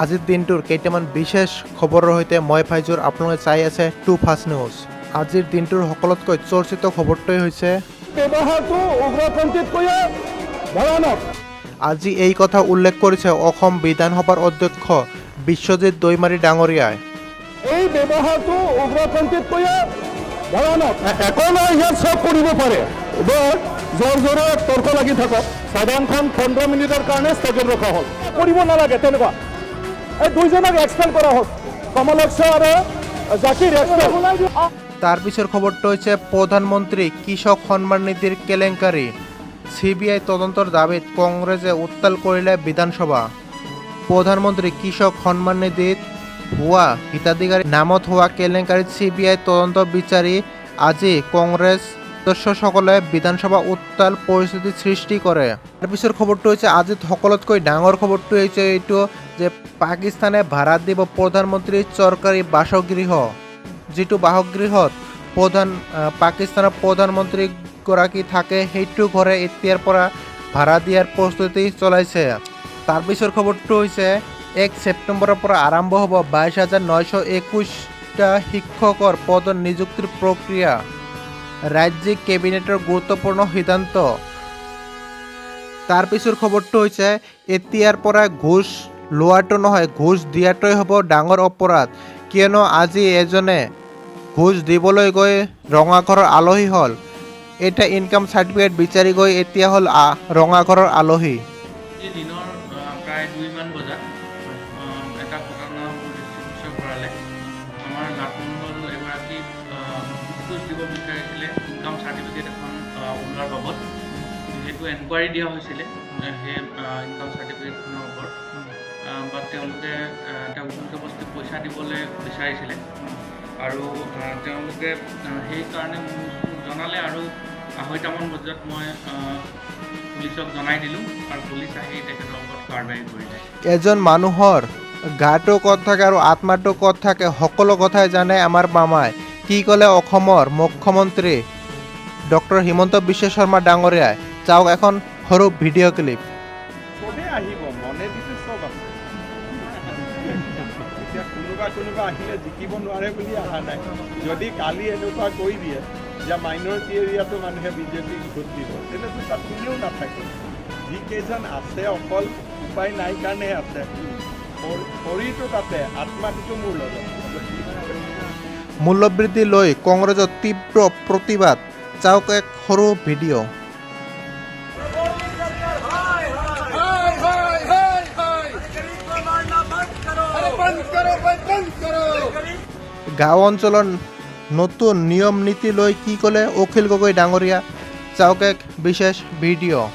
আজিৰ দিনটোৰ কেইটামান বিশেষ খবৰৰ সৈতে মই ফাইজুৰ আপোনালোকে চাই আছে টু ফাষ্ট নিউজ। আজিৰ দিনটোৰ সকলোতকৈ চৰ্চিত খবৰটোৱেই হৈছে আজি এই কথা উল্লেখ কৰিছে অসম বিধানসভাৰ অধ্যক্ষ বিশ্বজিৎ দৈমাৰী ডাঙৰীয়াই। এই ব্যৱহাৰটো উগ্ৰপন্থীতকৈয়ে ভয়ানক। একো নাই, ইয়াত চব কৰিব পাৰে। জোৰ জোৰে তৰ্ক লাগি থাকক। সদনখন 15 মিনিটৰ কাৰণে স্থগিত ৰখা হ'ল। কৰিব নালাগে তেনেকুৱা। এই দুইজনক এক্সপেল কৰা হ'ল, কমলক্ষ আৰু জাকিৰ এক্সপেল। তাৰ পিছৰ খবৰটো হৈছে প্ৰধানমন্ত্ৰী কৃষক সন্মান নিধিৰ কেলেংকাৰী। CBI তদন্তৰ দাবীত কংগ্ৰেছে উত্তাল কৰিলে বিধানসভা। প্ৰধানমন্ত্ৰী কৃষক সন্মান নিধিত হোৱা হিতাধিকাৰীৰ নামত হোৱা কেলেংকাৰীত CBI তদন্ত বিচাৰি আজি কংগ্ৰেছ সদস্যসকলে বিধানসভা উত্তাল পৰিস্থিতিৰ সৃষ্টি কৰে। তাৰপিছৰ খবৰটো হৈছে আজি সকলোতকৈ ডাঙৰ খবৰটো হৈছে এইটো যে পাকিস্তানে ভাড়া দিব প্ৰধানমন্ত্ৰীৰ চৰকাৰী বাসগৃহ। যিটো বাসগৃহত পাকিস্তানৰ প্ৰধানমন্ত্ৰীগৰাকী থাকে সেইটো ঘৰে এতিয়াৰ পৰা ভাড়া দিয়াৰ প্ৰস্তুতি চলাইছে। তাৰপিছৰ খবৰটো হৈছে 1 ছেপ্টেম্বৰৰ পৰা আৰম্ভ হ'ব 22,921টা শিক্ষকৰ পদ নিযুক্তিৰ প্ৰক্ৰিয়া। ৰাজ্যিক কেবিনেটৰ গুৰুত্বপূৰ্ণ সিদ্ধান্ত। তাৰপিছৰ খবৰটো হৈছে এতিয়াৰ পৰা ঘুষ লোৱাটো নহয়, ঘুষ দিয়াটোৱে হ'ব ডাঙৰ অপৰাধ। কিয়নো আজি এজনে ঘুষ দিবলৈ গৈ ৰঙাঘৰৰ আলহী হ'ল। এটা ইনকাম চাৰ্টিফিকেট বিচাৰি গৈ এতিয়া হ'ল ৰঙাঘৰৰ আলহী। দিনৰ প্ৰায় 2মান বজাত এটা ঘটনা দৃষ্টিগোচৰ কৰালে। আমাৰ নাটমণ্ডল এগৰাকী ঘুষ দিব বিচাৰিছিলে ইনকাম চাৰ্টিফিকেট এখন ওলোৱাৰ বাবদ। যিহেতু এনকুৱাৰী দিয়া হৈছিলে সেই ইনকাম চাৰ্টিফিকেটখনৰ ওপৰত, বা তেওঁলোকে জবৰদস্তি পইচা দিবলৈ বিচাৰিছিলে আৰু তেওঁলোকে সেইকাৰণে মোক জনালে আৰু 2:30মান বজাত মই পুলিচক জনাই দিলোঁ আৰু পুলিচ আহি তেখেতৰ ওপৰত কাৰ্যবাহী কৰিলে। এজন মানুহৰ গাটো ক'ত থাকে আৰু আত্মাটো ক'ত থাকে সকলো কথাই জানে আমাৰ মামাই। কি ক'লে অসমৰ মুখ্যমন্ত্ৰী ডক্টৰ হিমন্ত বিশ্ব শৰ্মা ডাঙৰীয়াই। চাওক এখন সৰু ভিডিঅ' ক্লিপ। চবেই আহিব, মনে দিছে চব আছে। এতিয়া কোনোবা আহিলে জিকিব নোৱাৰে বুলি অহা নাই। যদি কালি এনেকুৱা কৰি দিয়ে যে মাইনৰিটি এৰিয়াটো মানুহে বিজেপিক ভোট দিব, তেনেহ'লে তাত কোনেও নাথাকে। যিকেইজন আছে অকল উপায় নাই কাৰণে আছে। শৰীৰটো তাতে, আত্মাটোতো মোৰ লগত। মূল্যবৃদ্ধি লৈ কংগ্ৰেছৰ তীব্ৰ প্ৰতিবাদ। চাওক এক সৰু ভিডিঅ'। গাঁও অঞ্চলৰ নতুন নিয়ম নীতি লৈ কি ক'লে অখিল গগৈ ডাঙৰীয়া। চাওক এক বিশেষ ভিডিঅ'।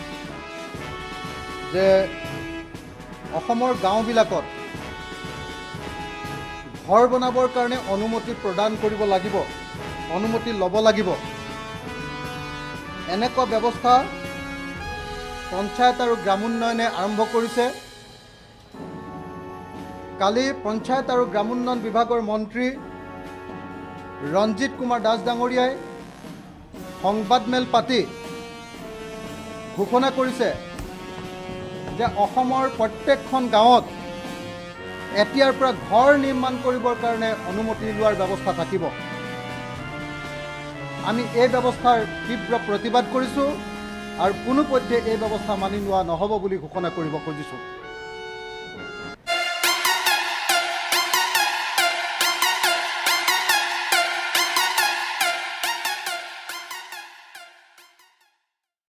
যে অসমৰ গাঁওবিলাকত ঘৰ বনাবৰ কাৰণে অনুমতি প্ৰদান কৰিব লাগিব, অনুমতি ল'ব লাগিব। এনেকুৱা ব্যৱস্থা পঞ্চায়ত আৰু গ্ৰামোন্নয়নে আৰম্ভ কৰিছে। কালি পঞ্চায়ত আৰু গ্ৰামোন্নয়ন বিভাগৰ মন্ত্ৰী ৰঞ্জিত কুমাৰ দাস ডাঙৰীয়াই সংবাদমেল পাতি ঘোষণা কৰিছে যে অসমৰ প্ৰত্যেকখন গাঁৱত এতিয়াৰ পৰা ঘৰ নিৰ্মাণ কৰিবৰ কাৰণে অনুমতি লোৱাৰ ব্যৱস্থা থাকিব। আমি এই ব্যৱস্থাৰ তীব্ৰ প্ৰতিবাদ কৰিছোঁ আৰু কোনোপধ্যে এই ব্যৱস্থা মানি লোৱা নহ'ব বুলি ঘোষণা কৰিব খুজিছোঁ।